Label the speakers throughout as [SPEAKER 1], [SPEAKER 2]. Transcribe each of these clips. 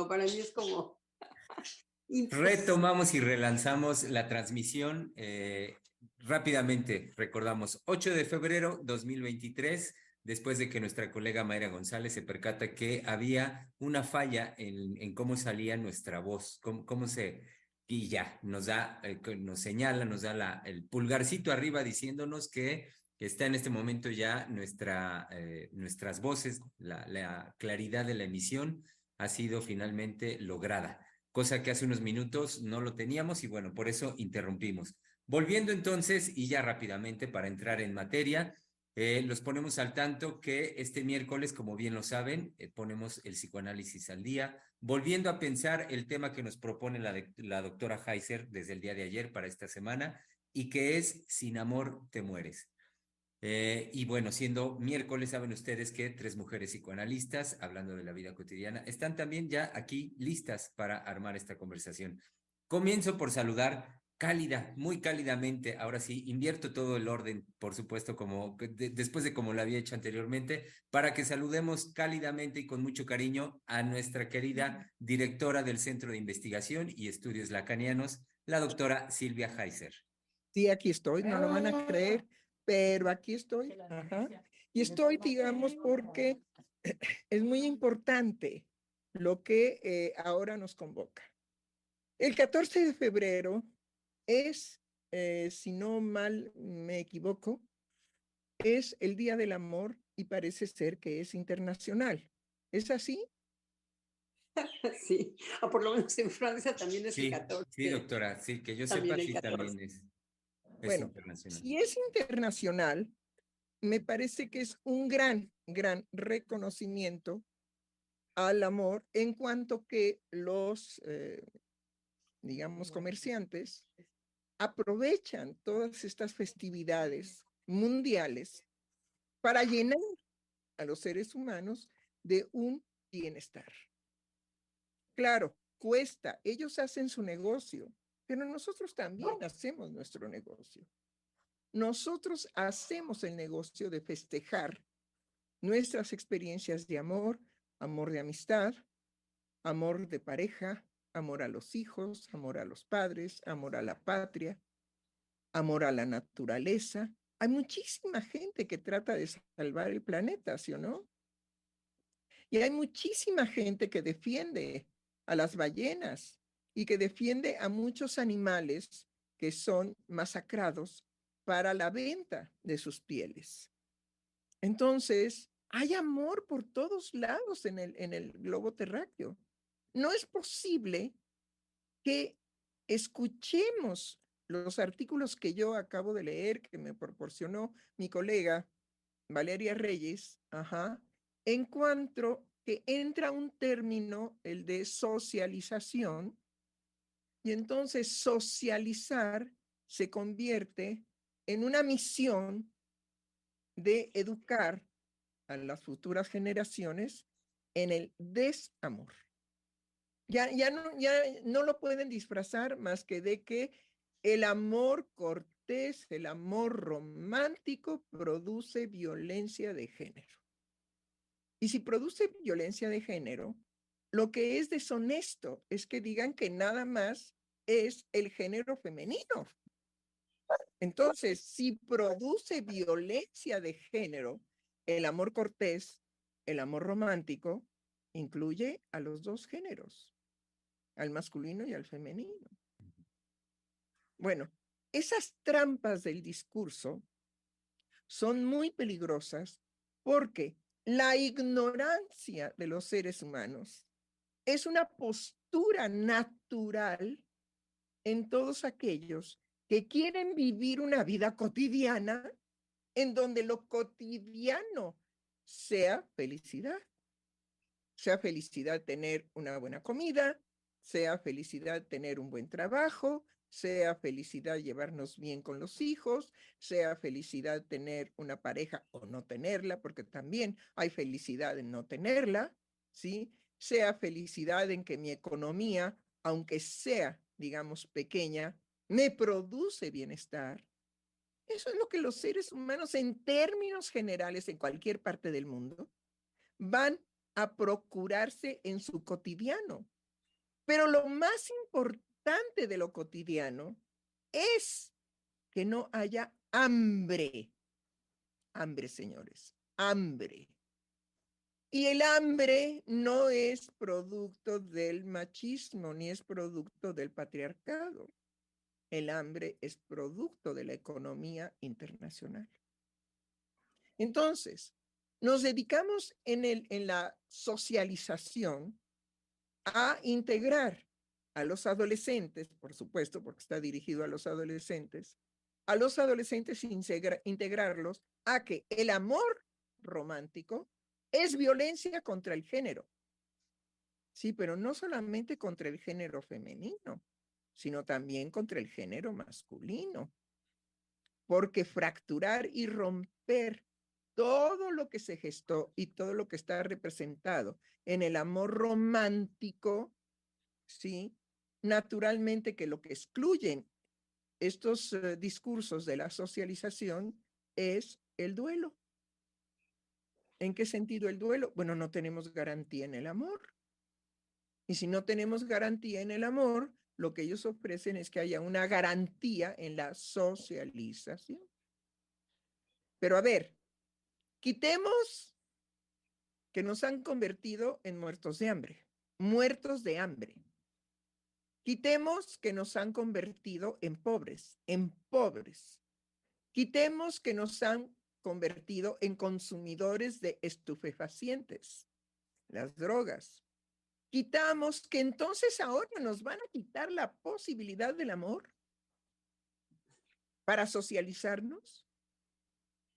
[SPEAKER 1] Para mí es como imposible.
[SPEAKER 2] Retomamos y relanzamos la transmisión. Rápidamente, recordamos, 8 de febrero 2023, después de que nuestra colega Mayra González se percata que había una falla en cómo salía nuestra voz, cómo se... Y ya, nos señala, nos da el pulgarcito arriba diciéndonos que está en este momento ya nuestras voces, la claridad de la emisión ha sido finalmente lograda, cosa que hace unos minutos no lo teníamos y bueno, por eso interrumpimos. Volviendo entonces, y ya rápidamente para entrar en materia, los ponemos al tanto que este miércoles, como bien lo saben, ponemos el psicoanálisis al día, volviendo a pensar el tema que nos propone la doctora Heiser desde el día de ayer para esta semana, y que es Sin amor te mueres. Y bueno, siendo miércoles, saben ustedes que 3 mujeres psicoanalistas, hablando de la vida cotidiana, están también ya aquí listas para armar esta conversación. Comienzo por saludar cálida, muy cálidamente, ahora sí, invierto todo el orden, por supuesto, después de como lo había hecho anteriormente, para que saludemos cálidamente y con mucho cariño a nuestra querida directora del Centro de Investigación y Estudios Lacanianos, la doctora Silvia Heiser.
[SPEAKER 3] Sí, aquí estoy, no lo van a creer, pero aquí estoy. Ajá. Y estoy, digamos, porque es muy importante lo que ahora nos convoca. El 14 de febrero es, si no mal me equivoco, es el Día del Amor y parece ser que es internacional. ¿Es así?
[SPEAKER 1] Sí, por lo menos en Francia también es el
[SPEAKER 2] Sí,
[SPEAKER 1] 14.
[SPEAKER 2] sí, doctora, sí, que yo sepa,
[SPEAKER 1] También el
[SPEAKER 2] sí,
[SPEAKER 1] 14.
[SPEAKER 2] también es
[SPEAKER 3] Bueno,
[SPEAKER 2] internacional.
[SPEAKER 3] si es internacional, me parece que es un gran reconocimiento al amor en cuanto que los, digamos, comerciantes aprovechan todas estas festividades mundiales para llenar a los seres humanos de un bienestar. Claro, cuesta, ellos hacen su negocio, pero nosotros también hacemos nuestro negocio. Nosotros hacemos el negocio de festejar nuestras experiencias de amor, amor de amistad, amor de pareja, amor a los hijos, amor a los padres, amor a la patria, amor a la naturaleza. Hay muchísima gente que trata de salvar el planeta, ¿sí o no? Y hay muchísima gente que defiende a las ballenas y que defiende a muchos animales que son masacrados para la venta de sus pieles. Entonces, hay amor por todos lados en el globo terráqueo. No es posible que escuchemos los artículos que yo acabo de leer, que me proporcionó mi colega Valeria Reyes, en cuanto que entra un término, el de socialización, y entonces socializar se convierte en una misión de educar a las futuras generaciones en el desamor. Ya no lo pueden disfrazar más que de que el amor cortés, el amor romántico produce violencia de género. Y si produce violencia de género, lo que es deshonesto es que digan que nada más es el género femenino. Entonces, si produce violencia de género, el amor cortés, el amor romántico, incluye a los dos géneros, al masculino y al femenino. Bueno, esas trampas del discurso son muy peligrosas porque la ignorancia de los seres humanos es una postura natural en todos aquellos que quieren vivir una vida cotidiana en donde lo cotidiano sea felicidad. Sea felicidad tener una buena comida, sea felicidad tener un buen trabajo, sea felicidad llevarnos bien con los hijos, sea felicidad tener una pareja o no tenerla, porque también hay felicidad en no tenerla, ¿sí? Sea felicidad en que mi economía, aunque sea, digamos, pequeña, me produce bienestar. Eso es lo que los seres humanos, en términos generales, en cualquier parte del mundo, van a procurarse en su cotidiano. Pero lo más importante de lo cotidiano es que no haya hambre. Hambre, señores, hambre. Y el hambre no es producto del machismo, ni es producto del patriarcado. El hambre es producto de la economía internacional. Entonces, nos dedicamos en la socialización a integrar a los adolescentes, por supuesto, porque está dirigido a los adolescentes integrarlos a que el amor romántico es violencia contra el género. Sí, pero no solamente contra el género femenino, sino también contra el género masculino. Porque fracturar y romper todo lo que se gestó y todo lo que está representado en el amor romántico, ¿sí? Naturalmente que lo que excluyen estos discursos de la socialización es el duelo. ¿En qué sentido el duelo? Bueno, no tenemos garantía en el amor. Y si no tenemos garantía en el amor, lo que ellos ofrecen es que haya una garantía en la socialización. Pero a ver, quitemos que nos han convertido en muertos de hambre. Muertos de hambre. Quitemos que nos han convertido en pobres, en pobres. Quitemos que nos han convertido en consumidores de estupefacientes, las drogas. Quitamos que entonces ahora nos van a quitar la posibilidad del amor para socializarnos.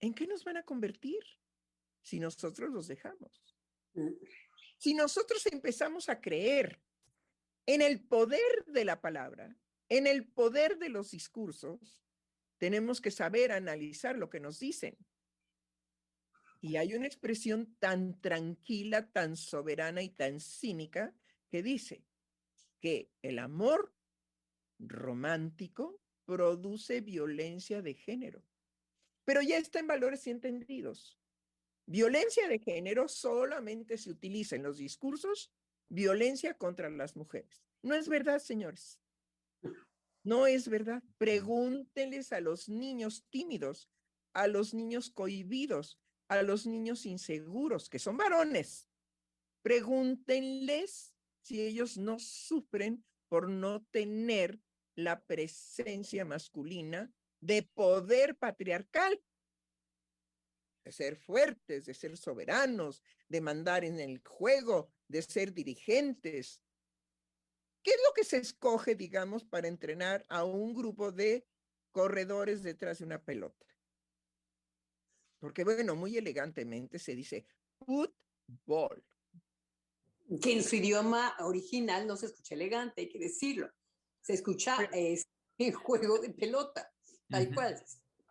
[SPEAKER 3] ¿En qué nos van a convertir si nosotros los dejamos? Si nosotros empezamos a creer en el poder de la palabra, en el poder de los discursos, tenemos que saber analizar lo que nos dicen. Y hay una expresión tan tranquila, tan soberana y tan cínica que dice que el amor romántico produce violencia de género. Pero ya está en valores y entendidos. Violencia de género solamente se utiliza en los discursos, violencia contra las mujeres. No es verdad, señores. No es verdad. Pregúntenles a los niños tímidos, a los niños cohibidos, a los niños inseguros, que son varones. Pregúntenles si ellos no sufren por no tener la presencia masculina de poder patriarcal, de ser fuertes, de ser soberanos, de mandar en el juego, de ser dirigentes. ¿Qué es lo que se escoge, digamos, para entrenar a un grupo de corredores detrás de una pelota? Porque, bueno, muy elegantemente se dice fútbol.
[SPEAKER 1] Que en su idioma original no se escucha elegante, hay que decirlo. Se escucha el juego de pelota, tal cual,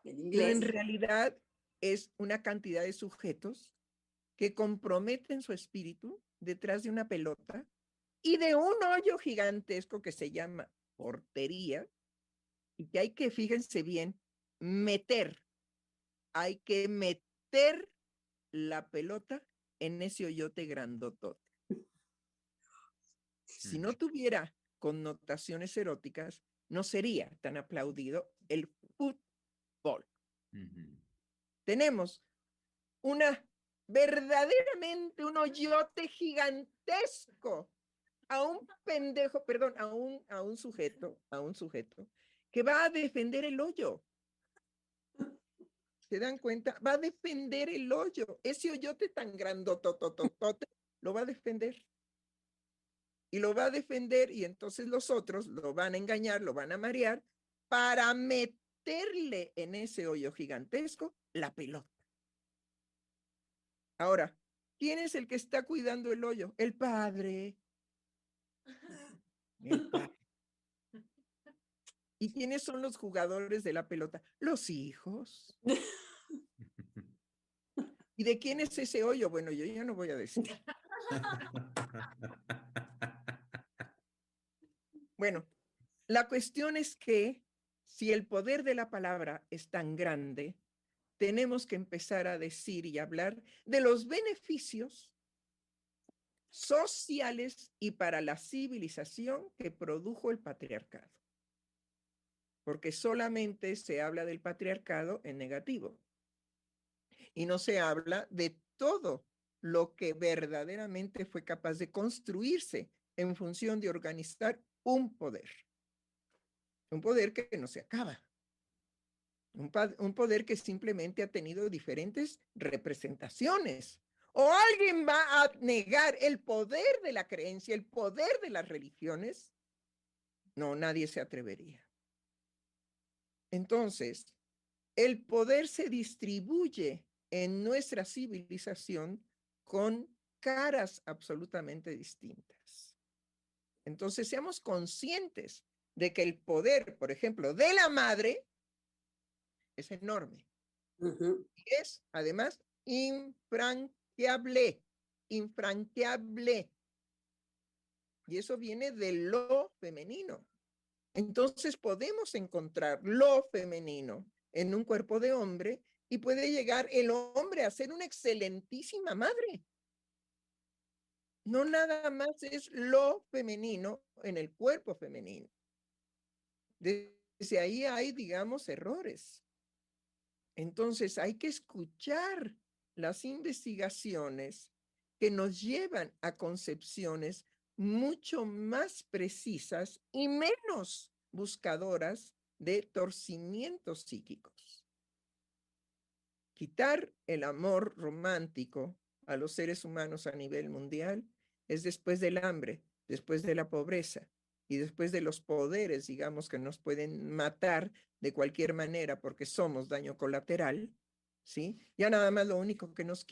[SPEAKER 1] en inglés.
[SPEAKER 3] Pero en realidad es una cantidad de sujetos que comprometen su espíritu detrás de una pelota y de un hoyo gigantesco que se llama portería, y que hay que, fíjense bien, hay que meter la pelota en ese hoyote grandotote. Si no tuviera connotaciones eróticas, no sería tan aplaudido el fútbol. Tenemos verdaderamente un hoyote gigantesco a un pendejo, perdón, a un sujeto que va a defender el hoyo. ¿Se dan cuenta? Va a defender el hoyo. Ese hoyote tan grandotototote lo va a defender. Y lo va a defender, y entonces los otros lo van a engañar, lo van a marear para meterle en ese hoyo gigantesco la pelota. Ahora, ¿quién es el que está cuidando el hoyo? El padre. El padre. ¿Y quiénes son los jugadores de la pelota? Los hijos. ¿Y de quién es ese hoyo? Bueno, yo ya no voy a decir. Bueno, la cuestión es que si el poder de la palabra es tan grande, tenemos que empezar a decir y hablar de los beneficios sociales y para la civilización que produjo el patriarcado. Porque solamente se habla del patriarcado en negativo y no se habla de todo lo que verdaderamente fue capaz de construirse en función de organizar un poder que no se acaba, un poder que simplemente ha tenido diferentes representaciones. ¿O alguien va a negar el poder de la creencia, el poder de las religiones? No, nadie se atrevería. Entonces, el poder se distribuye en nuestra civilización con caras absolutamente distintas. Entonces, seamos conscientes de que el poder, por ejemplo, de la madre es enorme.
[SPEAKER 1] Ujú.
[SPEAKER 3] Y es, además, infranqueable, infranqueable. Y eso viene de lo femenino. Entonces podemos encontrar lo femenino en un cuerpo de hombre y puede llegar el hombre a ser una excelentísima madre. No nada más es lo femenino en el cuerpo femenino. Desde ahí hay, digamos, errores. Entonces hay que escuchar las investigaciones que nos llevan a concepciones mucho más precisas y menos buscadoras de torcimientos psíquicos. Quitar el amor romántico a los seres humanos a nivel mundial es después del hambre, después de la pobreza y después de los poderes, digamos, que nos pueden matar de cualquier manera porque somos daño colateral, ¿sí? Ya nada más lo único que nos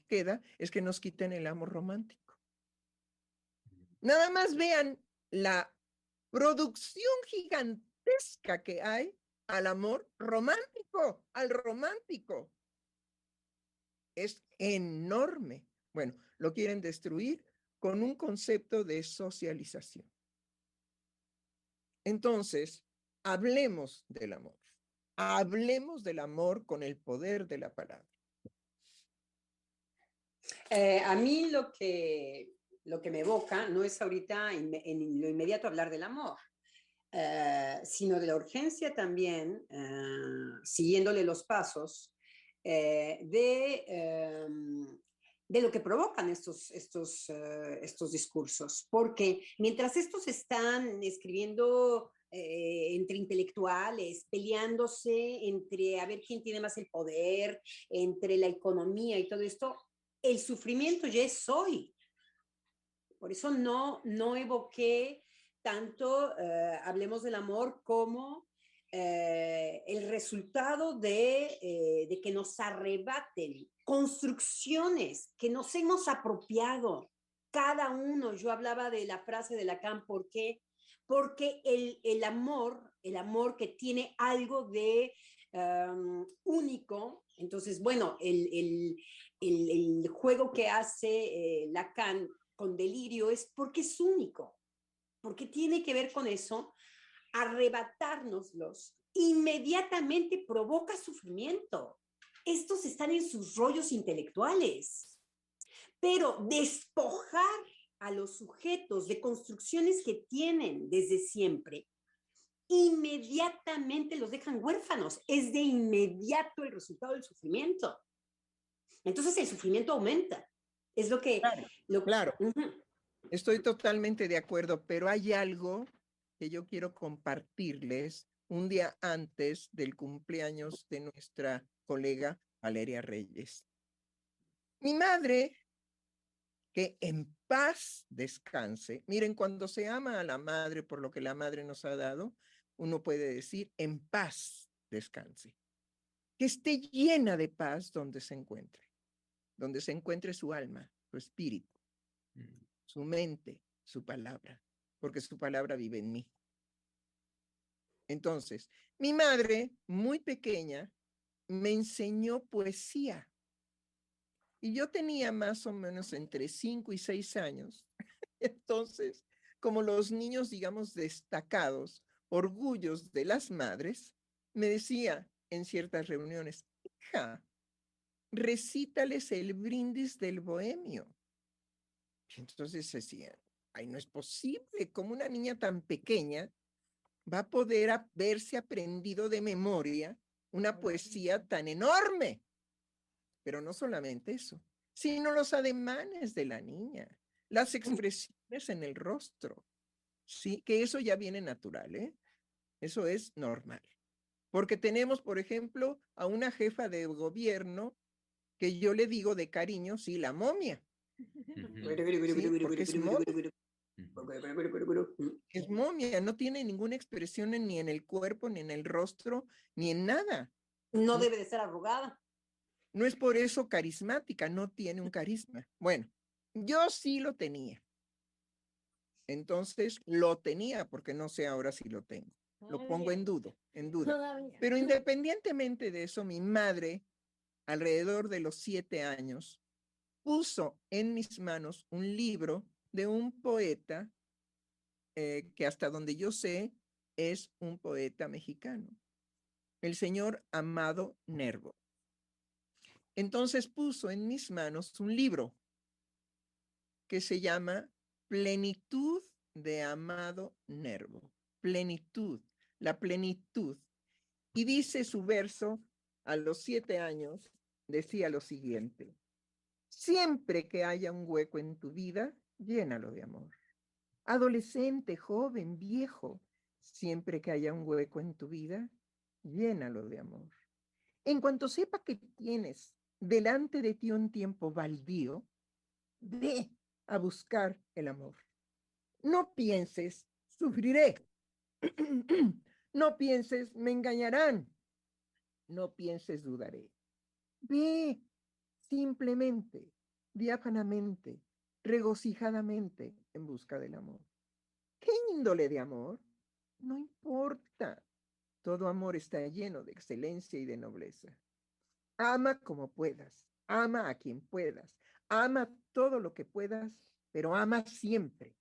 [SPEAKER 3] queda es que nos quiten el amor romántico. Nada más vean la producción gigantesca que hay al amor romántico, al romántico. Es enorme. Bueno, lo quieren destruir con un concepto de socialización. Entonces, hablemos del amor. Hablemos del amor con el poder de la palabra.
[SPEAKER 1] A mí lo que me evoca no es ahorita en lo inmediato hablar del amor, sino de la urgencia también, siguiéndole los pasos, de lo que provocan estos discursos. Porque mientras estos están escribiendo entre intelectuales, peleándose entre a ver quién tiene más el poder, entre la economía y todo esto, el sufrimiento ya es hoy. Por eso no evoqué tanto, hablemos del amor, como el resultado de que nos arrebaten construcciones que nos hemos apropiado. Cada uno, yo hablaba de la frase de Lacan, ¿por qué? Porque el amor que tiene algo de único, entonces, bueno, el juego que hace Lacan con delirio es porque es único, porque tiene que ver con eso, arrebatárnoslos inmediatamente provoca sufrimiento. Estos están en sus rollos intelectuales, pero despojar a los sujetos de construcciones que tienen desde siempre, inmediatamente los dejan huérfanos. Es de inmediato el resultado del sufrimiento. Entonces el sufrimiento aumenta. Es lo que...
[SPEAKER 3] Claro. Estoy totalmente de acuerdo, pero hay algo que yo quiero compartirles un día antes del cumpleaños de nuestra colega Valeria Reyes. Mi madre, que en paz descanse. Miren, cuando se ama a la madre por lo que la madre nos ha dado, uno puede decir en paz descanse. Que esté llena de paz donde se encuentre su alma, su espíritu, su mente, su palabra, porque su palabra vive en mí. Entonces, mi madre, muy pequeña, me enseñó poesía. Y yo tenía más o menos entre 5 y 6 años. Entonces, como los niños, digamos, destacados, orgullos de las madres, me decía en ciertas reuniones, hija, recítales el brindis del bohemio. Y entonces decían, ay, no es posible, como una niña tan pequeña va a poder haberse aprendido de memoria una poesía tan enorme. Pero no solamente eso, sino los ademanes de la niña, las expresiones en el rostro, ¿sí? Que eso ya viene natural, ¿eh? Eso es normal. Porque tenemos, por ejemplo, a una jefa de gobierno que yo le digo de cariño, sí, la momia. Sí, porque es momia. Es momia, no tiene ninguna expresión ni en el cuerpo, ni en el rostro, ni en nada.
[SPEAKER 1] No debe de ser arrugada.
[SPEAKER 3] No es por eso carismática, no tiene un carisma. Bueno, yo sí lo tenía. Entonces lo tenía, porque no sé ahora si lo tengo. Lo pongo en duda, en duda. Pero independientemente de eso, mi madre, alrededor de los 7 años, puso en mis manos un libro de un poeta que hasta donde yo sé es un poeta mexicano, el señor Amado Nervo. Entonces puso en mis manos un libro que se llama Plenitud de Amado Nervo. Plenitud, la plenitud. Y dice su verso a los 7 años, decía lo siguiente: siempre que haya un hueco en tu vida, llénalo de amor. Adolescente, joven, viejo, siempre que haya un hueco en tu vida, llénalo de amor. En cuanto sepa que tienes delante de ti un tiempo baldío, ve a buscar el amor. No pienses, sufriré. No pienses, me engañarán. No pienses, dudaré. Ve simplemente, diáfanamente, regocijadamente en busca del amor. ¿Qué índole de amor? No importa. Todo amor está lleno de excelencia y de nobleza. Ama como puedas, ama a quien puedas, ama todo lo que puedas, pero ama siempre.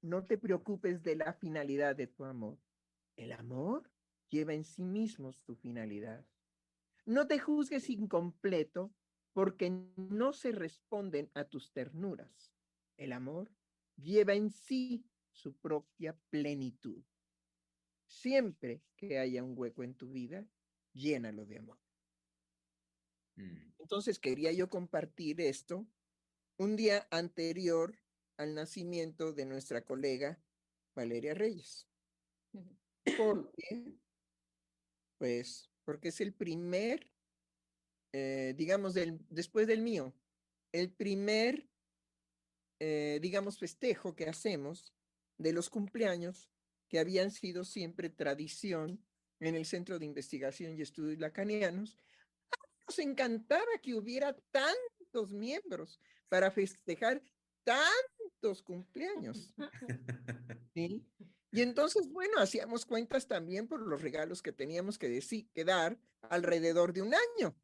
[SPEAKER 3] No te preocupes de la finalidad de tu amor. El amor lleva en sí mismo su finalidad. No te juzgues incompleto porque no se responden a tus ternuras. El amor lleva en sí su propia plenitud. Siempre que haya un hueco en tu vida, llénalo de amor. Entonces quería yo compartir esto un día anterior al nacimiento de nuestra colega Valeria Reyes. ¿Por qué? Pues porque es el primer, digamos, después del mío, el primer, digamos, festejo que hacemos de los cumpleaños que habían sido siempre tradición en el Centro de Investigación y Estudios Lacanianos. Nos encantaba que hubiera tantos miembros para festejar tantos cumpleaños. ¿Sí? Y entonces, bueno, hacíamos cuentas también por los regalos que teníamos que dar alrededor de un año,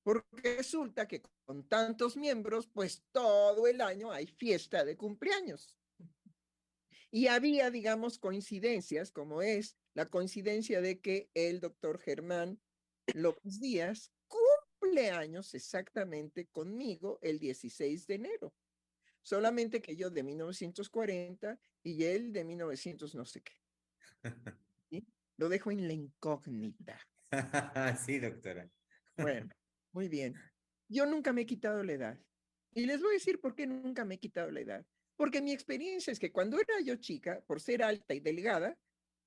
[SPEAKER 3] porque resulta que con tantos miembros, pues todo el año hay fiesta de cumpleaños. Y había, digamos, coincidencias, como es la coincidencia de que el doctor Germán López Díaz cumple años exactamente conmigo el 16 de enero. Solamente que yo de 1940 y él de 1900 no sé qué. ¿Sí? Lo dejo en la incógnita.
[SPEAKER 2] Sí, doctora.
[SPEAKER 3] Bueno, muy bien. Yo nunca me he quitado la edad. Y les voy a decir por qué nunca me he quitado la edad. Porque mi experiencia es que cuando era yo chica, por ser alta y delgada,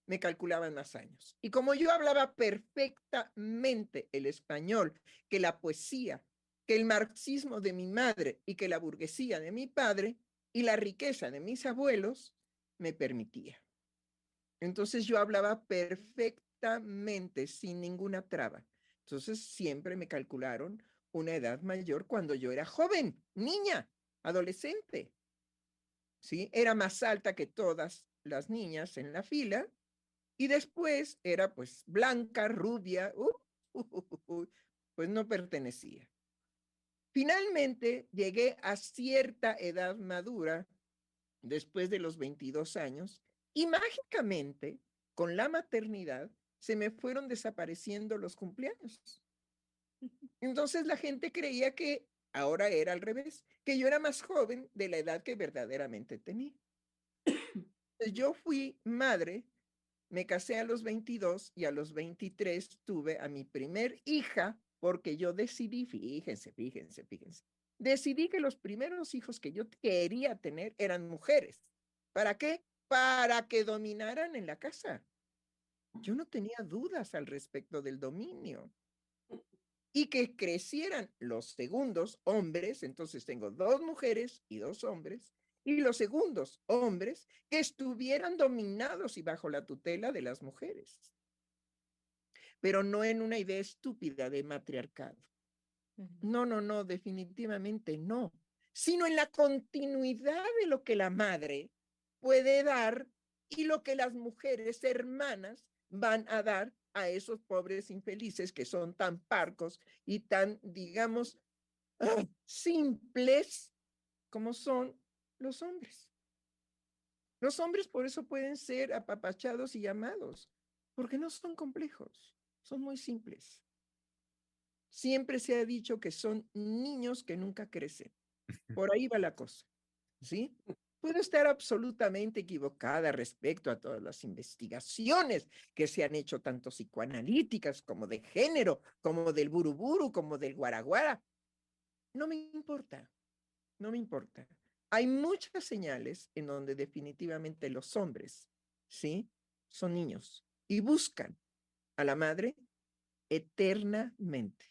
[SPEAKER 3] me calculaban más años. Y como yo hablaba perfectamente el español, que la poesía, que el marxismo de mi madre y que la burguesía de mi padre y la riqueza de mis abuelos me permitía. Entonces yo hablaba perfectamente, sin ninguna traba. Entonces siempre me calcularon una edad mayor cuando yo era joven, niña, adolescente. ¿Sí? Era más alta que todas las niñas en la fila y después era pues blanca, rubia, pues no pertenecía. Finalmente llegué a cierta edad madura después de los 22 años y mágicamente con la maternidad se me fueron desapareciendo los cumpleaños. Entonces la gente creía que Ahora era al revés, que yo era más joven de la edad que verdaderamente tenía. Entonces, yo fui madre, me casé a los 22 y a los 23 tuve a mi primer hija porque yo decidí, fíjense, decidí que los primeros hijos que yo quería tener eran mujeres. ¿Para qué? Para que dominaran en la casa. Yo no tenía dudas al respecto del dominio. Y que crecieran los segundos hombres, entonces tengo 2 mujeres y 2 hombres, y los segundos hombres que estuvieran dominados y bajo la tutela de las mujeres, pero no en una idea estúpida de matriarcado. No, no, no, definitivamente no, sino en la continuidad de lo que la madre puede dar y lo que las mujeres hermanas van a dar a esos pobres infelices que son tan parcos y tan, digamos, simples como son los hombres. Los hombres por eso pueden ser apapachados y amados, porque no son complejos, son muy simples. Siempre se ha dicho que son niños que nunca crecen. Por ahí va la cosa, ¿sí? Puedo estar absolutamente equivocada respecto a todas las investigaciones que se han hecho, tanto psicoanalíticas como de género, como del buruburu, como del guaraguara. No me importa, no me importa. Hay muchas señales en donde definitivamente los hombres, ¿sí? Son niños y buscan a la madre eternamente,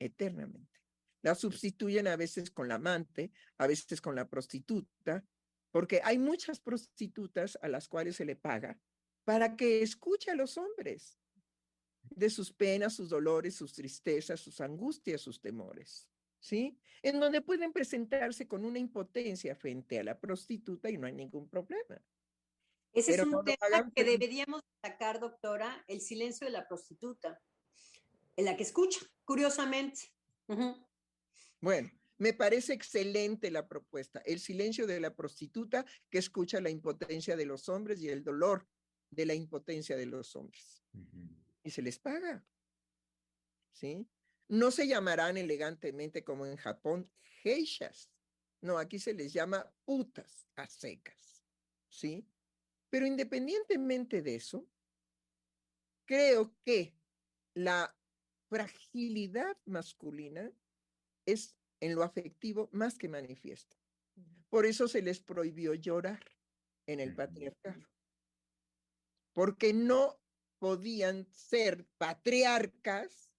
[SPEAKER 3] eternamente. La sustituyen a veces con la amante, a veces con la prostituta, porque hay muchas prostitutas a las cuales se le paga para que escuche a los hombres de sus penas, sus dolores, sus tristezas, sus angustias, sus temores, ¿sí? En donde pueden presentarse con una impotencia frente a la prostituta y no hay ningún problema.
[SPEAKER 1] Ese es
[SPEAKER 3] Pero no
[SPEAKER 1] un
[SPEAKER 3] lo
[SPEAKER 1] tema
[SPEAKER 3] hagan.
[SPEAKER 1] que deberíamos sacar, doctora, el silencio de la prostituta, en la que escucha, curiosamente.
[SPEAKER 3] Bueno, me parece excelente la propuesta. El silencio de la prostituta que escucha la impotencia de los hombres y el dolor de la impotencia de los hombres. Y se les paga, ¿sí? No se llamarán elegantemente como en Japón, geishas. No, aquí se les llama putas a secas, ¿sí? Pero independientemente de eso, creo que la fragilidad masculina es en lo afectivo más que manifiesta. Por eso se les prohibió llorar en el patriarcado, porque no podían ser patriarcas,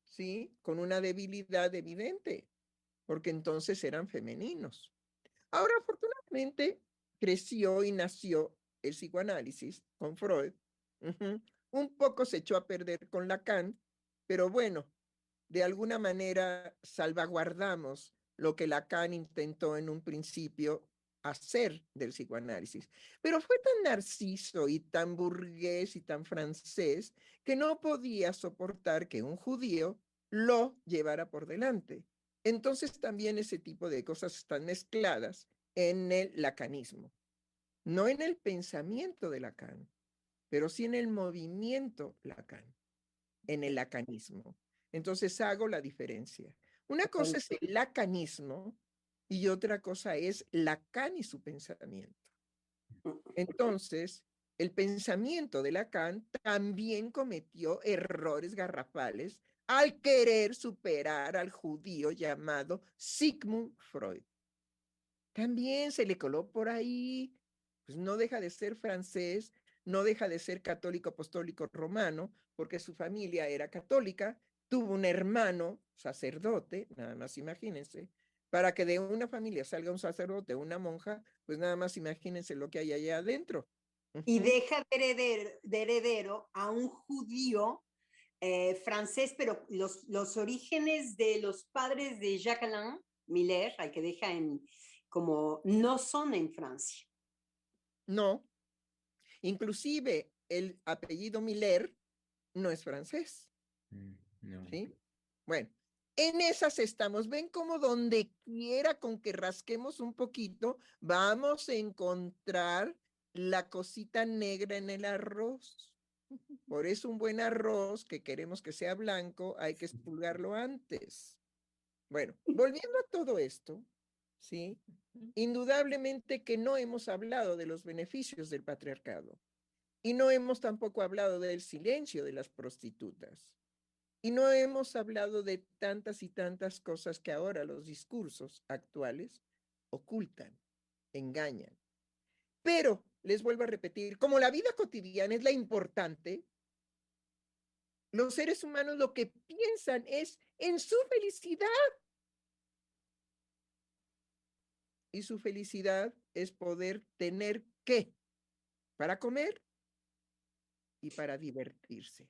[SPEAKER 3] ¿sí? Con una debilidad evidente, porque entonces eran femeninos. Ahora, afortunadamente, creció y nació el psicoanálisis con Freud. Un poco se echó a perder con Lacan, pero bueno, de alguna manera salvaguardamos lo que Lacan intentó en un principio hacer del psicoanálisis. Pero fue tan narciso y tan burgués y tan francés que no podía soportar que un judío lo llevara por delante. Entonces también ese tipo de cosas están mezcladas en el lacanismo. No en el pensamiento de Lacan, pero sí en el movimiento Lacan, en el lacanismo. Entonces hago la diferencia. Una cosa es el lacanismo y otra cosa es Lacan y su pensamiento. Entonces, el pensamiento de Lacan también cometió errores garrafales al querer superar al judío llamado Sigmund Freud. También se le coló por ahí, pues no deja de ser francés, no deja de ser católico apostólico romano, porque su familia era católica, tuvo un hermano sacerdote, nada más imagínense, para que de una familia salga un sacerdote o una monja, pues nada más imagínense lo que hay allá adentro.
[SPEAKER 1] Y deja de heredero a un judío francés, pero los orígenes de los padres de Jacques-Alain Miller, al que deja como no son en Francia.
[SPEAKER 3] No, inclusive el apellido Miller no es francés.
[SPEAKER 2] No.
[SPEAKER 3] ¿Sí? Bueno, en esas estamos. Ven como donde quiera con que rasquemos un poquito, vamos a encontrar la cosita negra en el arroz. Por eso un buen arroz que queremos que sea blanco, hay que expulgarlo antes. Bueno, volviendo a todo esto, ¿sí? Indudablemente que no hemos hablado de los beneficios del patriarcado y no hemos tampoco hablado del silencio de las prostitutas y no hemos hablado de tantas y tantas cosas que ahora los discursos actuales ocultan, engañan. Pero, les vuelvo a repetir, como la vida cotidiana es la importante, los seres humanos lo que piensan es en su felicidad. Y su felicidad es poder tener ¿qué? Para comer y para divertirse.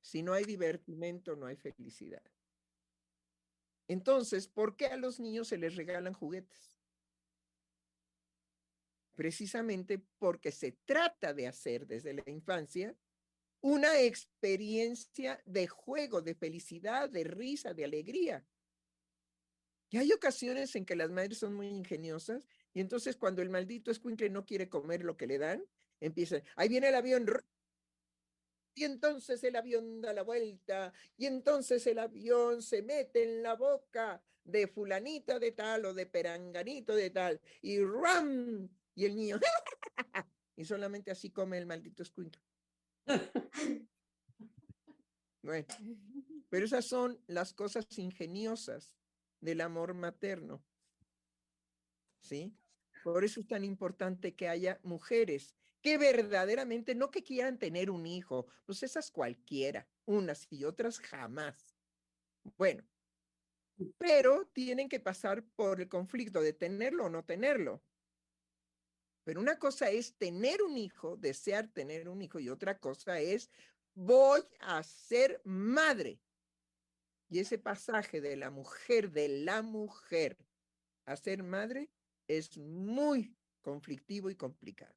[SPEAKER 3] Si no hay divertimento, no hay felicidad. Entonces, ¿por qué a los niños se les regalan juguetes? Precisamente porque se trata de hacer desde la infancia una experiencia de juego, de felicidad, de risa, de alegría. Y hay ocasiones en que las madres son muy ingeniosas y entonces cuando el maldito escuincle no quiere comer lo que le dan, empiezan, ahí viene el avión, y entonces el avión da la vuelta, y entonces el avión se mete en la boca de fulanita de tal o de peranganito de tal, y ¡ram! Y el niño, y solamente así come el maldito escuincle. Bueno, pero esas son las cosas ingeniosas del amor materno, ¿sí? Por eso es tan importante que haya mujeres que verdaderamente, no que quieran tener un hijo, pues esas cualquiera, unas y otras jamás. Bueno, pero tienen que pasar por el conflicto de tenerlo o no tenerlo. Pero una cosa es tener un hijo, desear tener un hijo, y otra cosa es voy a ser madre. Y ese pasaje de la mujer a ser madre es muy conflictivo y complicado.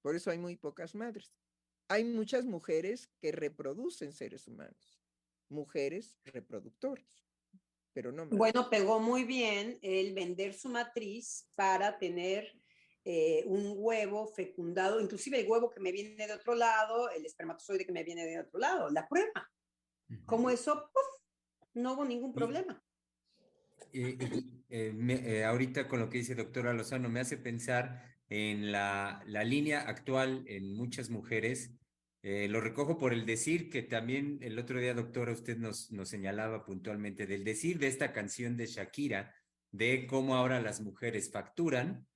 [SPEAKER 3] Por eso hay muy pocas madres. Hay muchas mujeres que reproducen seres humanos, mujeres reproductoras, pero no madres.
[SPEAKER 1] Bueno, pegó muy bien el vender su matriz para tener un huevo fecundado, inclusive el huevo que me viene de otro lado, el espermatozoide que me viene de otro lado, la prueba. Como eso, ¡puf!, no hubo ningún problema.
[SPEAKER 2] Ahorita con lo que dice doctora Lozano me hace pensar en la línea actual en muchas mujeres. Lo recojo por el decir que también el otro día, doctora, usted nos señalaba puntualmente del decir de esta canción de Shakira, de cómo ahora las mujeres facturan.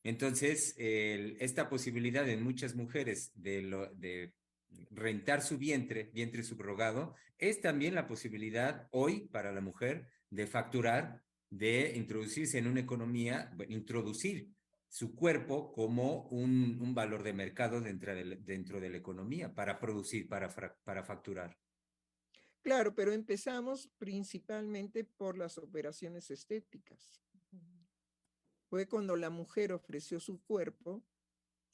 [SPEAKER 2] Entonces, esta posibilidad en muchas mujeres de rentar su vientre subrogado, es también la posibilidad hoy para la mujer de facturar, de introducirse en una economía, introducir su cuerpo como un valor de mercado dentro de la economía para producir, para facturar.
[SPEAKER 3] Claro, pero empezamos principalmente por las operaciones estéticas. Fue cuando la mujer ofreció su cuerpo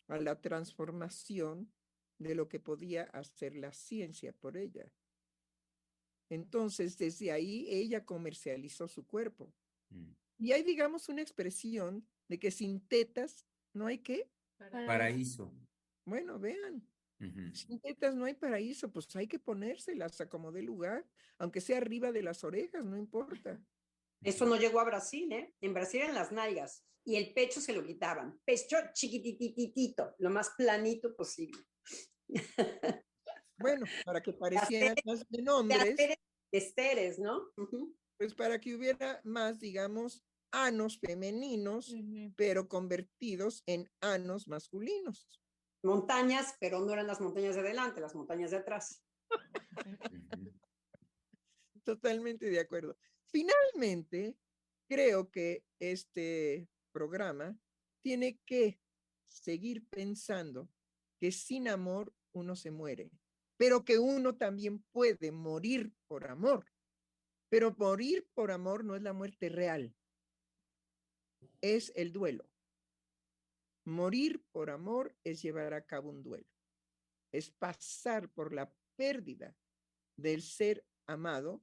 [SPEAKER 3] a la transformación de lo que podía hacer la ciencia por ella. Entonces, desde ahí ella comercializó su cuerpo. Y hay, digamos, una expresión de que sin tetas no hay ¿qué?
[SPEAKER 2] Paraíso.
[SPEAKER 3] Bueno, vean, sin tetas no hay paraíso, pues hay que ponérselas a como dé lugar, aunque sea arriba de las orejas, no importa.
[SPEAKER 1] Eso no llegó a Brasil, ¿eh? En Brasil eran las nalgas y el pecho se lo quitaban. Pecho chiquitititito, lo más planito posible.
[SPEAKER 3] Bueno, para que parecieran más bien hombres,
[SPEAKER 1] esteres, ¿no?
[SPEAKER 3] pues para que hubiera más, digamos, anos femeninos, pero convertidos en anos masculinos.
[SPEAKER 1] Montañas, pero no eran las montañas de adelante, las montañas de atrás.
[SPEAKER 3] Totalmente de acuerdo. Finalmente, creo que este programa tiene que seguir pensando que sin amor uno se muere, pero que uno también puede morir por amor. Pero morir por amor no es la muerte real, es el duelo. Morir por amor es llevar a cabo un duelo, es pasar por la pérdida del ser amado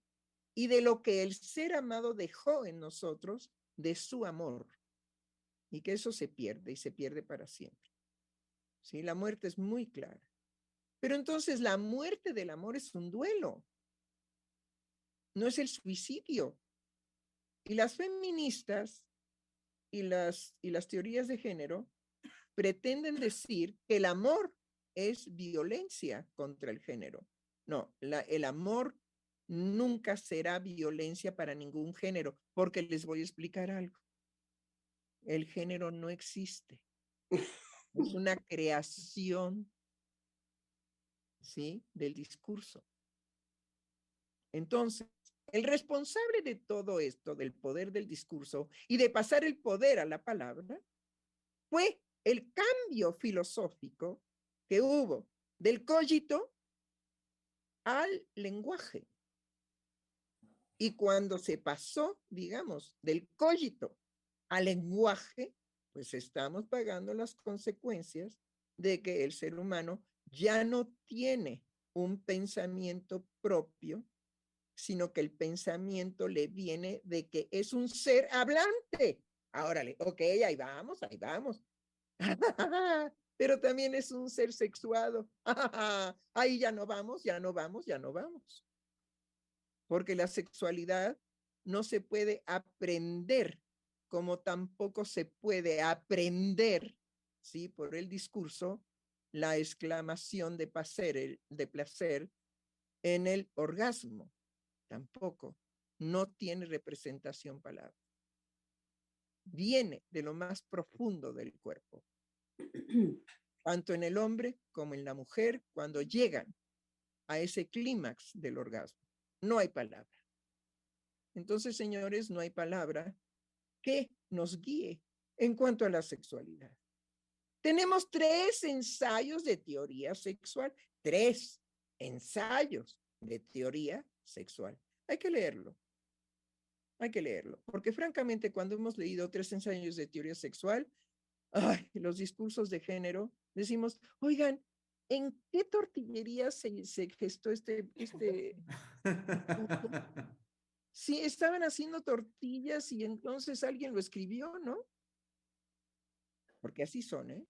[SPEAKER 3] y de lo que el ser amado dejó en nosotros de su amor. Y que eso se pierde y se pierde para siempre. ¿Sí? La muerte es muy clara. Pero entonces la muerte del amor es un duelo. no es el suicidio. Y las feministas y las teorías de género pretenden decir que el amor es violencia contra el género. No, el amor nunca será violencia para ningún género, porque les voy a explicar algo. El género no existe. Es una creación, ¿sí?, del discurso. Entonces, el responsable de todo esto, del poder del discurso y de pasar el poder a la palabra, fue el cambio filosófico que hubo del cogito al lenguaje. Y cuando se pasó, digamos, del cogito al lenguaje, pues estamos pagando las consecuencias de que el ser humano ya no tiene un pensamiento propio, sino que el pensamiento le viene de que es un ser hablante. Ahora, ok, ahí vamos, ahí vamos. Pero también es un ser sexuado. Ahí ya no vamos, ya no vamos, ya no vamos. Porque la sexualidad no se puede aprender, como tampoco se puede aprender, ¿sí?, por el discurso, la exclamación de placer en el orgasmo. Tampoco. No tiene representación palabra. Viene de lo más profundo del cuerpo. Tanto en el hombre como en la mujer, cuando llegan a ese clímax del orgasmo. No hay palabra. Entonces, señores, no hay palabra que nos guíe en cuanto a la sexualidad. Tenemos 3 ensayos de teoría sexual. 3 ensayos de teoría sexual. Hay que leerlo. Hay que leerlo. Porque francamente, cuando hemos leído 3 ensayos de teoría sexual, los discursos de género, decimos, oigan, ¿en qué tortillería se gestó este Sí, estaban haciendo tortillas y entonces alguien lo escribió, ¿no? Porque así son, ¿eh?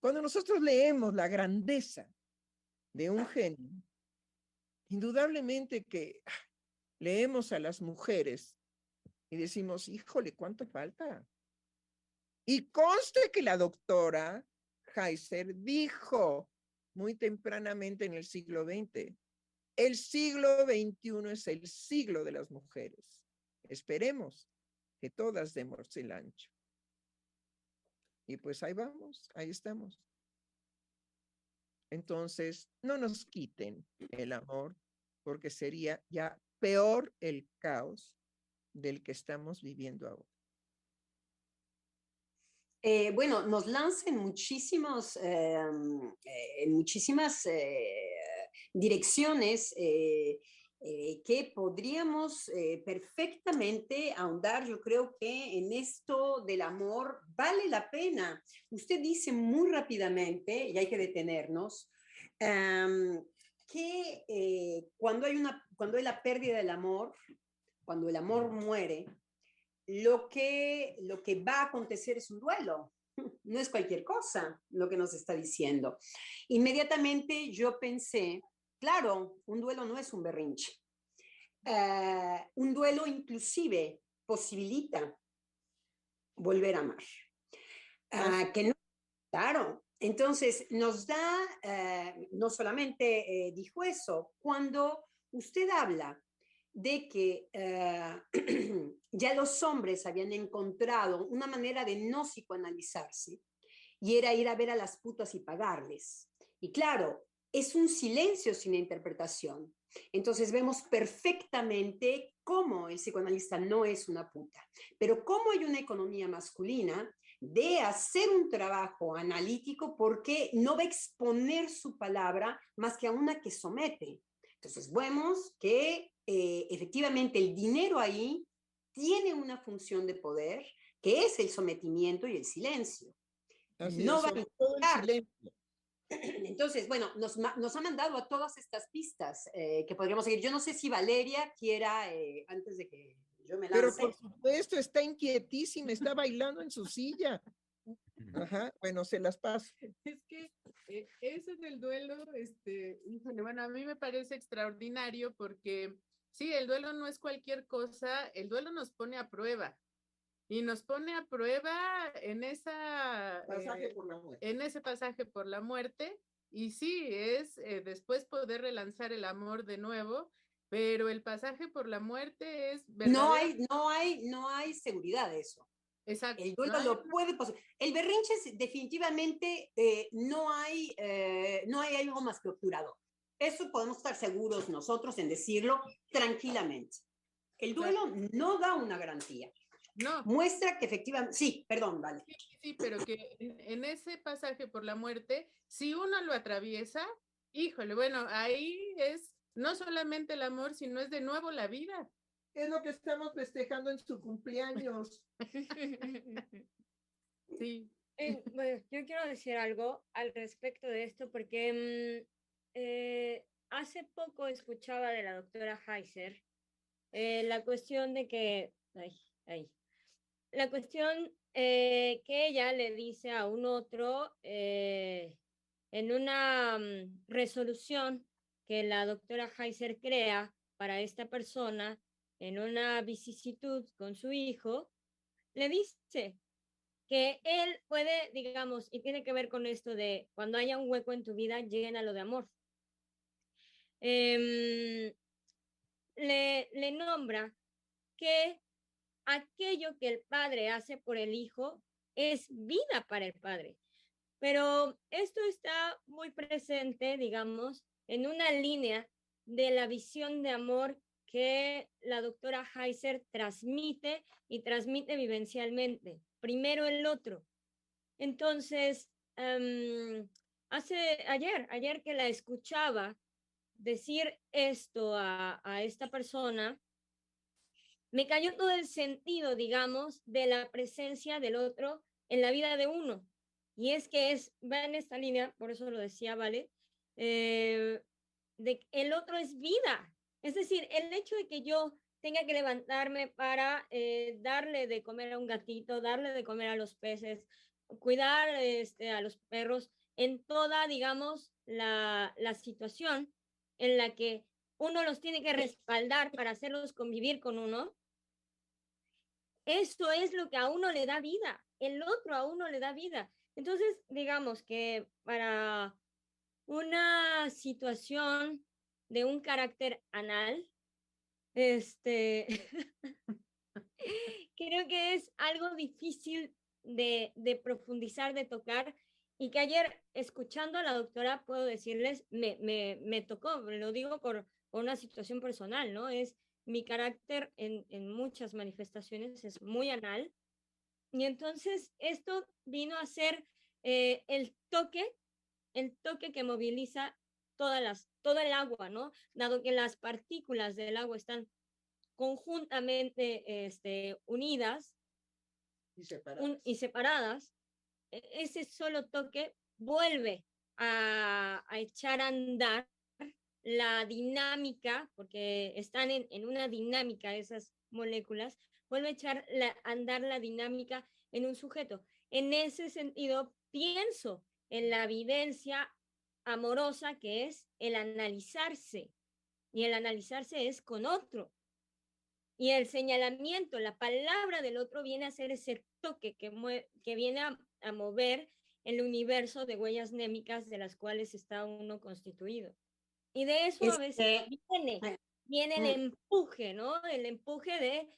[SPEAKER 3] Cuando nosotros leemos la grandeza de un genio, indudablemente que leemos a las mujeres y decimos, híjole, ¿cuánto falta? Y conste que la doctora Heiser dijo muy tempranamente en el siglo XX, el siglo XXI es el siglo de las mujeres. Esperemos que todas demos el ancho. Y pues ahí vamos, ahí estamos. Entonces, no nos quiten el amor, porque sería ya peor el caos del que estamos viviendo ahora.
[SPEAKER 1] Bueno, nos lanzan muchísimas direcciones que podríamos perfectamente ahondar. Yo creo que en esto del amor vale la pena. Usted dice muy rápidamente, y hay que detenernos, que cuando hay la pérdida del amor, cuando el amor muere, lo que va a acontecer es un duelo. No es cualquier cosa lo que nos está diciendo. Inmediatamente yo pensé, claro, un duelo no es un berrinche. Un duelo inclusive posibilita volver a amar. Que no, claro. Entonces nos da, no solamente dijo eso, cuando usted habla de que ya los hombres habían encontrado una manera de no psicoanalizarse y era ir a ver a las putas y pagarles. Y claro, es un silencio sin interpretación. Entonces vemos perfectamente cómo el psicoanalista no es una puta, pero cómo hay una economía masculina de hacer un trabajo analítico porque no va a exponer su palabra más que a una que somete. Entonces vemos que efectivamente el dinero ahí tiene una función de poder que es el sometimiento y el silencio.
[SPEAKER 3] Así
[SPEAKER 1] No
[SPEAKER 3] es,
[SPEAKER 1] va
[SPEAKER 3] sobre
[SPEAKER 1] a
[SPEAKER 3] todo el silencio.
[SPEAKER 1] Entonces, bueno, nos ha mandado a todas estas pistas que podríamos seguir. Yo no sé si Valeria quiera, antes de que yo me
[SPEAKER 3] Pero
[SPEAKER 1] lance.
[SPEAKER 3] por supuesto, está inquietísima, está bailando en su silla. Ajá, bueno, se las paso.
[SPEAKER 4] Es que eso del duelo, híjole, bueno, a mí me parece extraordinario porque Sí, el duelo no es cualquier cosa, el duelo nos pone a prueba. Y nos pone a prueba en en ese pasaje por la muerte. Y sí, es después poder relanzar el amor de nuevo, pero el pasaje por la muerte es verdadero.
[SPEAKER 1] No hay seguridad de eso.
[SPEAKER 4] Exacto.
[SPEAKER 1] El duelo lo puede pasar. El berrinche definitivamente no hay algo más que obturador. Eso podemos estar seguros nosotros en decirlo tranquilamente. El duelo no da una garantía.
[SPEAKER 4] No.
[SPEAKER 1] Muestra que efectivamente, sí, perdón, vale.
[SPEAKER 4] Sí, pero que en ese pasaje por la muerte, si uno lo atraviesa, híjole, bueno, ahí es no solamente el amor, sino es de nuevo la vida.
[SPEAKER 3] Es lo que estamos festejando en su cumpleaños.
[SPEAKER 4] Sí.
[SPEAKER 5] Bueno, yo quiero decir algo al respecto de esto, porque hace poco escuchaba de la doctora Heiser la cuestión de que, la cuestión que ella le dice a un otro en una resolución que la doctora Heiser crea para esta persona en una vicisitud con su hijo, le dice que él puede, digamos, y tiene que ver con esto de cuando haya un hueco en tu vida, llénalo de amor. Le nombra que aquello que el padre hace por el hijo es vida para el padre. Pero esto está muy presente, digamos, en una línea de la visión de amor que la doctora Heiser transmite y transmite vivencialmente. Primero el otro. Entonces, ayer que la escuchaba decir esto a esta persona, me cayó todo el sentido, digamos, de la presencia del otro en la vida de uno. Y es que va en esta línea, por eso lo decía, ¿vale? De que el otro es vida. Es decir, el hecho de que yo tenga que levantarme para darle de comer a un gatito, darle de comer a los peces, cuidar a los perros, en toda, digamos, la situación en la que uno los tiene que respaldar para hacerlos convivir con uno, eso es lo que a uno le da vida, el otro a uno le da vida. Entonces, digamos que para una situación de un carácter anal, creo que es algo difícil de profundizar, de tocar, y que ayer, escuchando a la doctora, puedo decirles, me tocó, lo digo por una situación personal, ¿no? Es mi carácter en muchas manifestaciones, es muy anal, y entonces esto vino a ser el toque que moviliza todo el agua, ¿no? Dado que las partículas del agua están conjuntamente unidas y separadas, ese solo toque vuelve a echar a andar la dinámica, porque están en una dinámica esas moléculas, vuelve a echar a andar la dinámica en un sujeto. En ese sentido, pienso en la vivencia amorosa que es el analizarse, y el analizarse es con otro. Y el señalamiento, la palabra del otro viene a ser ese toque que viene a mover el universo de huellas némicas de las cuales está uno constituido. Y de eso a veces viene el empuje, ¿no? El empuje de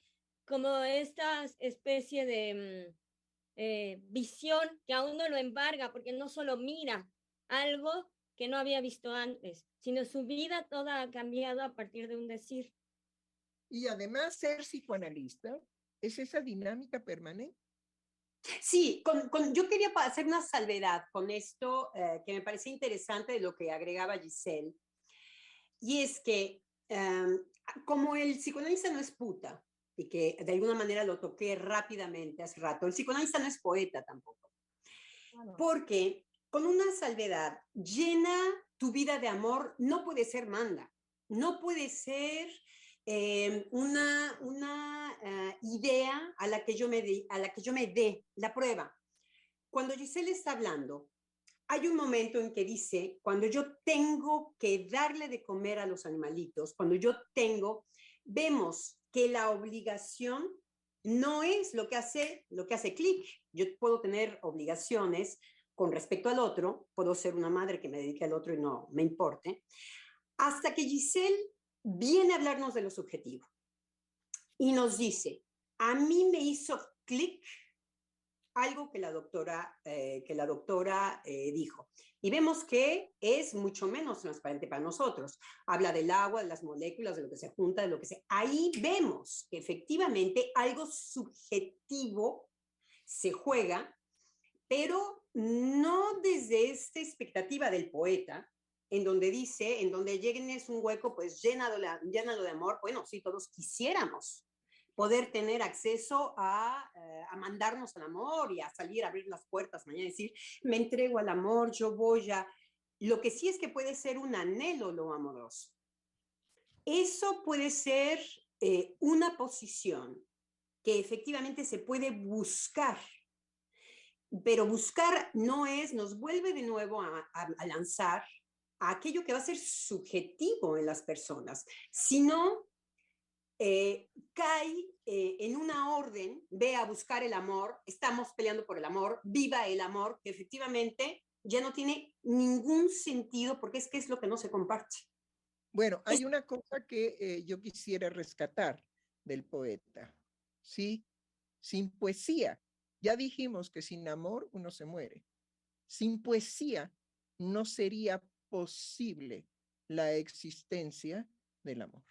[SPEAKER 5] como esta especie de visión que a uno lo embarga, porque no solo mira algo que no había visto antes, sino su vida toda ha cambiado a partir de un decir.
[SPEAKER 3] Y además ser psicoanalista es esa dinámica permanente.
[SPEAKER 1] Sí, yo quería hacer una salvedad con esto que me parecía interesante de lo que agregaba Giselle. Y es que como el psicoanalista no es puta, y que de alguna manera lo toqué rápidamente hace rato, el psicoanalista no es poeta tampoco. Porque con una salvedad, llena tu vida de amor, no puede ser manda, no puede ser una idea a la que yo me dé la prueba. Cuando Giselle está hablando, hay un momento en que dice, cuando yo tengo que darle de comer a los animalitos, cuando yo tengo vemos que la obligación no es lo que hace clic. Yo puedo tener obligaciones con respecto al otro, puedo ser una madre que me dedique al otro y no me importe, hasta que Giselle viene a hablarnos de lo subjetivo y nos dice, a mí me hizo clic algo que la doctora dijo. Y vemos que es mucho menos transparente para nosotros. Habla del agua, de las moléculas, de lo que se junta, de lo que se... Ahí vemos que efectivamente algo subjetivo se juega, pero no desde esta expectativa del poeta, en donde dice, en donde llenes un hueco, pues llénalo de amor. Bueno, sí, todos quisiéramos poder tener acceso a mandarnos al amor y a salir a abrir las puertas mañana y decir, me entrego al amor, yo voy a... Lo que sí es que puede ser un anhelo lo amoroso. Eso puede ser una posición que efectivamente se puede buscar, pero buscar no es, nos vuelve de nuevo a lanzar a aquello que va a ser subjetivo en las personas, sino cae en una orden, ve a buscar el amor, estamos peleando por el amor, viva el amor, que efectivamente ya no tiene ningún sentido porque es que es lo que no se comparte.
[SPEAKER 3] Bueno, hay una cosa que yo quisiera rescatar del poeta, ¿sí? Sin poesía, ya dijimos que sin amor uno se muere. Sin poesía no sería posible la existencia del amor.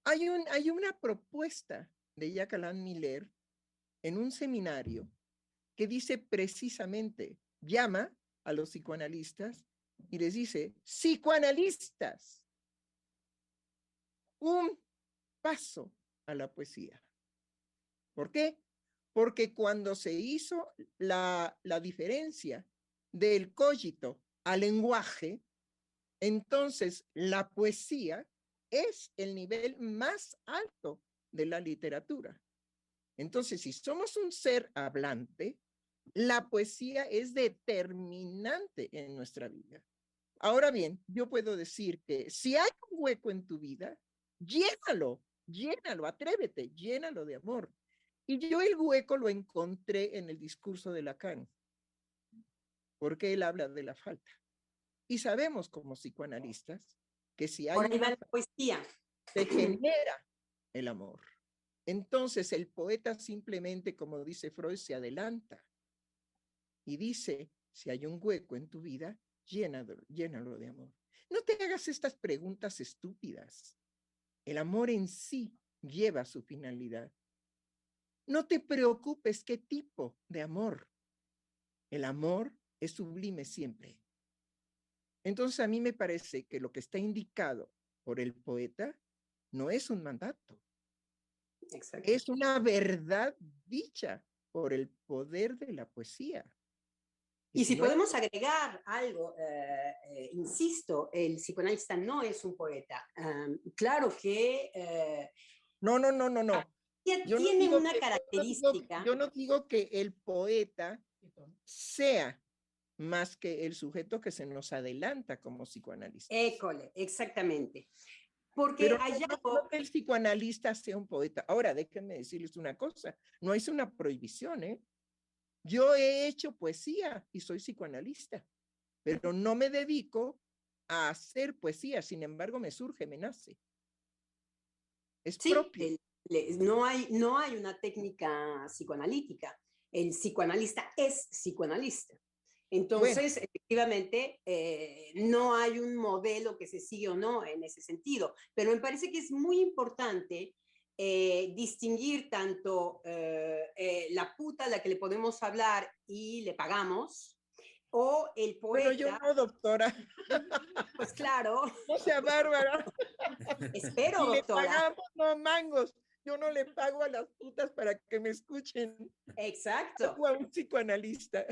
[SPEAKER 3] Hay una propuesta de Jacques Alain Miller en un seminario que dice precisamente, llama a los psicoanalistas y les dice, psicoanalistas, un paso a la poesía. ¿Por qué? Porque cuando se hizo la diferencia del cogito al lenguaje, entonces la poesía es el nivel más alto de la literatura. Entonces, si somos un ser hablante, la poesía es determinante en nuestra vida. Ahora bien, yo puedo decir que si hay un hueco en tu vida, llénalo, atrévete, llénalo de amor. Y yo el hueco lo encontré en el discurso de Lacan, porque él habla de la falta. Y sabemos como psicoanalistas que si hay
[SPEAKER 1] una poesía,
[SPEAKER 3] se genera el amor. Entonces el poeta simplemente, como dice Freud, se adelanta y dice, si hay un hueco en tu vida, llénalo de amor. No te hagas estas preguntas estúpidas. El amor en sí lleva su finalidad. No te preocupes qué tipo de amor. El amor es sublime siempre. Entonces a mí me parece que lo que está indicado por el poeta no es un mandato. Exacto. Es una verdad dicha por el poder de la poesía.
[SPEAKER 1] Y si podemos agregar algo, insisto, el psicoanalista no es un poeta. Claro que...
[SPEAKER 3] No.
[SPEAKER 1] Tiene una característica.
[SPEAKER 3] Yo no digo que el poeta sea más que el sujeto que se nos adelanta como psicoanalista.
[SPEAKER 1] École, exactamente. Porque
[SPEAKER 3] pero no que el psicoanalista sea un poeta. Ahora, déjenme decirles una cosa, no es una prohibición, ¿eh? Yo he hecho poesía y soy psicoanalista, pero no me dedico a hacer poesía, sin embargo me surge, me nace. Es propio.
[SPEAKER 1] No hay una técnica psicoanalítica. El psicoanalista es psicoanalista. Entonces, efectivamente, no hay un modelo que se sigue o no en ese sentido, pero me parece que es muy importante distinguir tanto la puta a la que le podemos hablar y le pagamos, o el poeta...
[SPEAKER 3] Bueno, yo no, doctora.
[SPEAKER 1] Pues claro.
[SPEAKER 3] No sea bárbara.
[SPEAKER 1] Espero,
[SPEAKER 3] si
[SPEAKER 1] doctora.
[SPEAKER 3] Le pagamos, no mangos. Yo no le pago a las putas para que me escuchen.
[SPEAKER 1] Exacto.
[SPEAKER 3] O a un psicoanalista.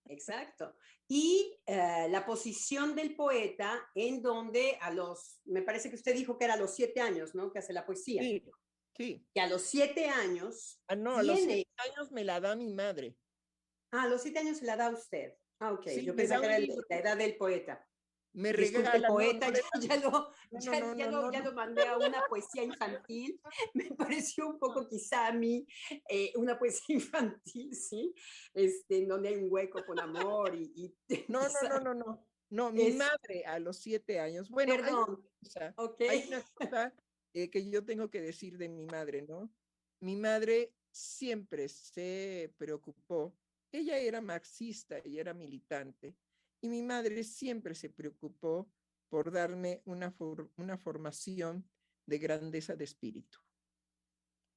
[SPEAKER 1] Exacto. Y la posición del poeta en donde me parece que usted dijo que era a los 7 años, ¿no? Que hace la poesía.
[SPEAKER 3] Sí.
[SPEAKER 1] Que a los 7 años...
[SPEAKER 3] no, a los 7 años me la da mi madre.
[SPEAKER 1] A los 7 años se la da usted. Ah, ok.
[SPEAKER 3] Sí,
[SPEAKER 1] yo pensaba que era la edad del poeta.
[SPEAKER 3] me
[SPEAKER 1] Disculpe,
[SPEAKER 3] regala.
[SPEAKER 1] poeta,
[SPEAKER 3] No,
[SPEAKER 1] ya lo mandé a una poesía infantil. Me pareció un poco quizá a mí una poesía infantil, ¿sí? En donde hay un hueco con amor
[SPEAKER 3] No, mi
[SPEAKER 1] Es,
[SPEAKER 3] madre a los 7 años. Bueno,
[SPEAKER 1] perdón, ok.
[SPEAKER 3] hay una cosa que yo tengo que decir de mi madre, ¿no? Mi madre siempre se preocupó. Ella era marxista y era militante. Y mi madre siempre se preocupó por darme una formación de grandeza de espíritu.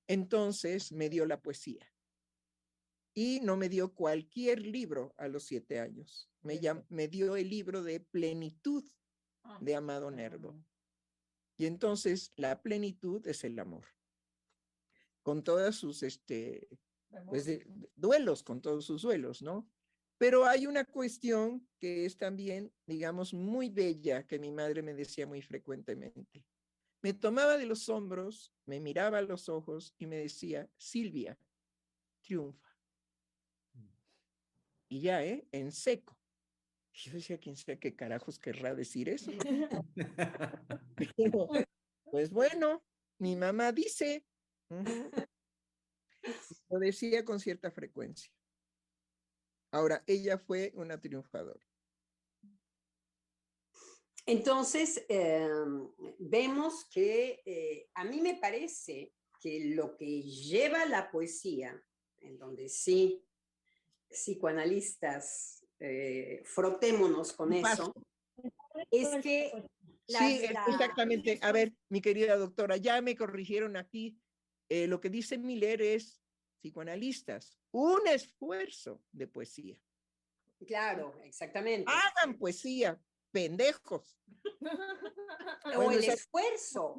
[SPEAKER 3] Entonces me dio la poesía. Y no me dio cualquier libro a los 7 años. Me dio el libro de Plenitud de Amado Nervo. Y entonces la plenitud es el amor. Con todas sus pues duelos, con todos sus duelos, ¿no? Pero hay una cuestión que es también, digamos, muy bella, que mi madre me decía muy frecuentemente. Me tomaba de los hombros, me miraba a los ojos y me decía, Silvia, triunfa. Y ya, en seco. Y yo decía, quién sabe qué carajos querrá decir eso. Pero, pues bueno, mi mamá dice, lo decía con cierta frecuencia. Ahora, ella fue una triunfadora.
[SPEAKER 1] Entonces, vemos que a mí me parece que lo que lleva la poesía, en donde sí, psicoanalistas, frotémonos con eso, es que
[SPEAKER 3] sí, exactamente. A ver, mi querida doctora, ya me corrigieron aquí. Lo que dice Miller es psicoanalistas, un esfuerzo de poesía.
[SPEAKER 1] Claro, exactamente.
[SPEAKER 3] Hagan poesía, pendejos.
[SPEAKER 1] O bueno, el esfuerzo,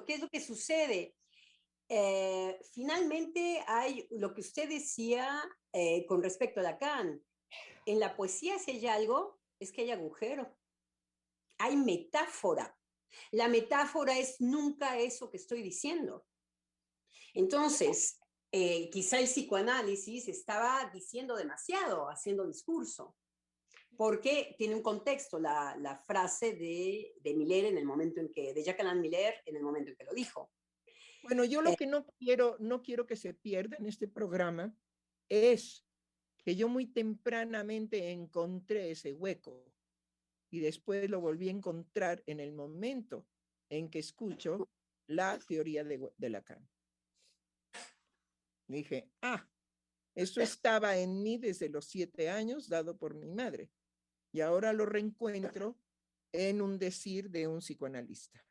[SPEAKER 1] ¿qué es lo que sucede? Finalmente hay lo que usted decía con respecto a Lacan. En la poesía, si hay algo, es que hay agujero. Hay metáfora. La metáfora es nunca eso que estoy diciendo. Entonces, quizá el psicoanálisis estaba diciendo demasiado, haciendo discurso, porque tiene un contexto la frase de Miller en el momento en que, de Jacques-Alain Miller en el momento en que lo dijo.
[SPEAKER 3] Bueno, yo lo que no quiero que se pierda en este programa es que yo muy tempranamente encontré ese hueco y después lo volví a encontrar en el momento en que escucho la teoría de Lacan. Dije, eso estaba en mí desde los 7 años, dado por mi madre. Y ahora lo reencuentro en un decir de un psicoanalista,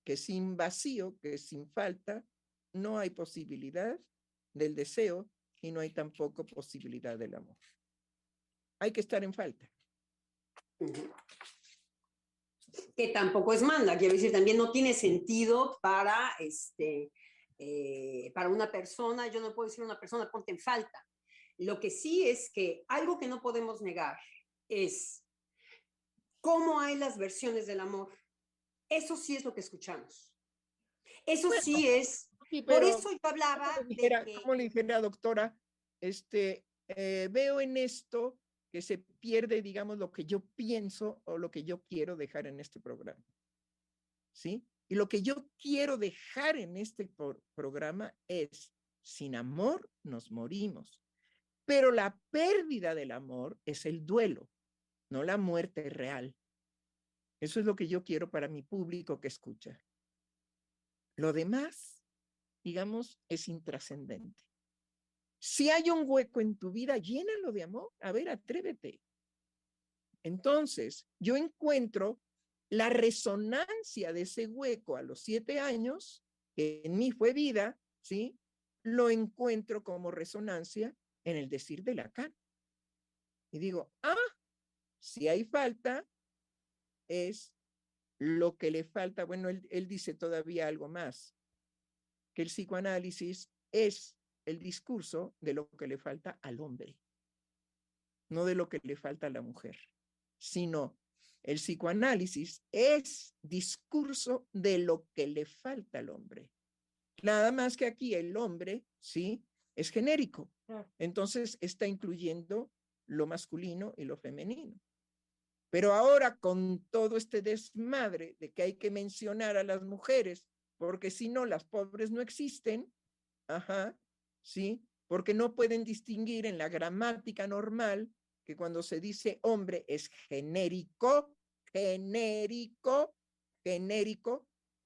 [SPEAKER 3] que sin vacío, que sin falta, no hay posibilidad del deseo y no hay tampoco posibilidad del amor. Hay que estar en falta.
[SPEAKER 1] Que tampoco es manda, quiero decir, también no tiene sentido para una persona. Yo no puedo decir a una persona, ponte en falta. Lo que sí es que algo que no podemos negar es cómo hay las versiones del amor. Eso sí es lo que escuchamos. Eso bueno, sí es. Sí, por eso yo hablaba
[SPEAKER 3] ¿cómo le dijera, doctora? Veo en esto que se pierde, digamos, lo que yo pienso o lo que yo quiero dejar en este programa. ¿Sí? Y lo que yo quiero dejar en este programa es, sin amor nos morimos. Pero la pérdida del amor es el duelo, no la muerte real. Eso es lo que yo quiero para mi público que escucha. Lo demás, digamos, es intrascendente. Si hay un hueco en tu vida, llénalo de amor. A ver, atrévete. Entonces, yo encuentro la resonancia de ese hueco a los 7 años, que en mí fue vida, ¿sí? Lo encuentro como resonancia en el decir de Lacan. Y digo, si hay falta, es lo que le falta. Bueno, él dice todavía algo más, que el psicoanálisis es el discurso de lo que le falta al hombre, no de lo que le falta a la mujer, sino el psicoanálisis es discurso de lo que le falta al hombre. Nada más que aquí el hombre, ¿sí? Es genérico. Entonces está incluyendo lo masculino y lo femenino. Pero ahora con todo este desmadre de que hay que mencionar a las mujeres, porque si no, las pobres no existen, ajá, ¿sí? Porque no pueden distinguir en la gramática normal que cuando se dice hombre es genérico,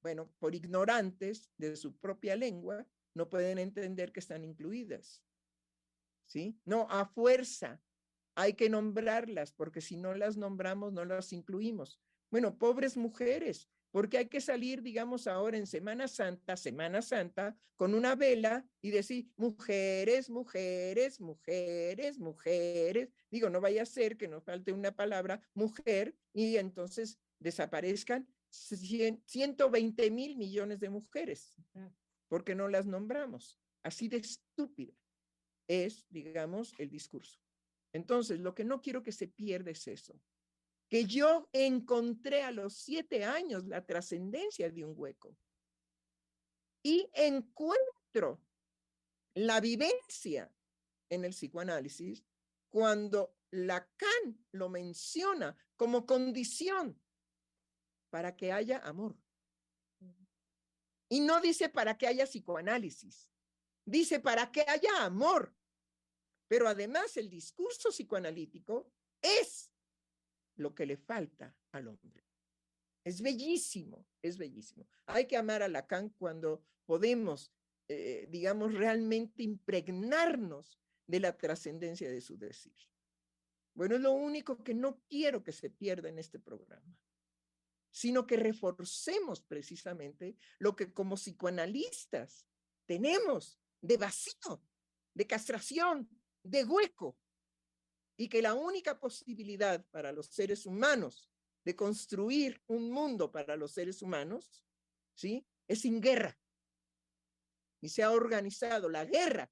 [SPEAKER 3] bueno, por ignorantes de su propia lengua, no pueden entender que están incluidas, ¿sí? No, a fuerza hay que nombrarlas, porque si no las nombramos, no las incluimos. Bueno, pobres mujeres, porque hay que salir, digamos, ahora en Semana Santa, con una vela y decir, mujeres, mujeres, mujeres, mujeres. Digo, no vaya a ser que nos falte una palabra, mujer, y entonces desaparezcan 120 mil millones de mujeres, porque no las nombramos. Así de estúpida es, digamos, el discurso. Entonces, lo que no quiero que se pierda es eso, que yo encontré a los 7 años la trascendencia de un hueco y encuentro la vivencia en el psicoanálisis cuando Lacan lo menciona como condición para que haya amor. Y no dice para que haya psicoanálisis, dice para que haya amor. Pero además el discurso psicoanalítico es lo que le falta al hombre. Es bellísimo, es bellísimo. Hay que amar a Lacan cuando podemos, digamos, realmente impregnarnos de la trascendencia de su decir. Bueno, es lo único que no quiero que se pierda en este programa, sino que reforcemos precisamente lo que como psicoanalistas tenemos de vacío, de castración, de hueco, y que la única posibilidad para los seres humanos de construir un mundo para los seres humanos, ¿sí?, es sin guerra. Y se ha organizado la guerra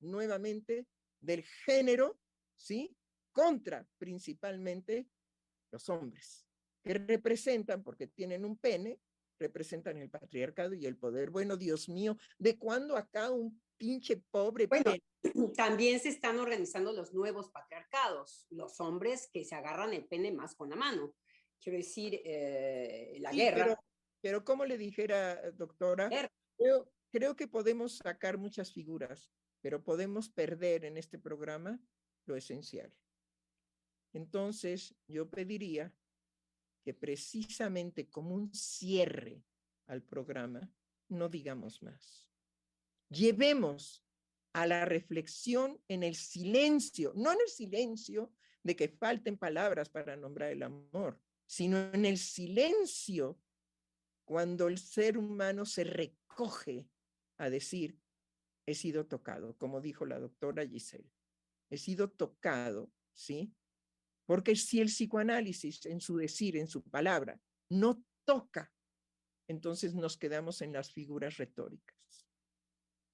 [SPEAKER 3] nuevamente del género, ¿sí?, contra principalmente los hombres, que representan, porque tienen un pene, representan el patriarcado y el poder. Bueno, Dios mío, ¿de cuándo acá un pinche pobre
[SPEAKER 1] Bueno,
[SPEAKER 3] pene?
[SPEAKER 1] también se están organizando los nuevos patriarcados, los hombres que se agarran el pene más con la mano. Quiero decir, la
[SPEAKER 3] Sí,
[SPEAKER 1] guerra.
[SPEAKER 3] pero como le dijera, doctora, creo que podemos sacar muchas figuras, pero podemos perder en este programa lo esencial. Entonces, yo pediría que precisamente como un cierre al programa, no digamos más. Llevemos a la reflexión en el silencio, no en el silencio de que falten palabras para nombrar el amor, sino en el silencio cuando el ser humano se recoge a decir, he sido tocado, como dijo la doctora Giselle, he sido tocado, ¿sí? Porque si el psicoanálisis en su decir, en su palabra, no toca, entonces nos quedamos en las figuras retóricas.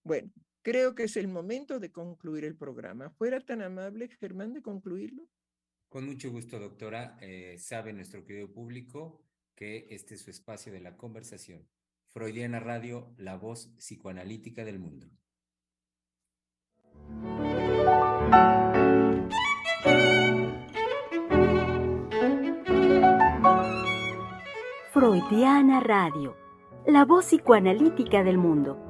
[SPEAKER 3] Bueno, creo que es el momento de concluir el programa. ¿Fuera tan amable, Germán, de concluirlo?
[SPEAKER 2] Con mucho gusto, doctora. Sabe nuestro querido público que este es su espacio de la conversación. Freudiana Radio, la voz psicoanalítica del mundo.
[SPEAKER 6] Freudiana Radio, la voz psicoanalítica del mundo.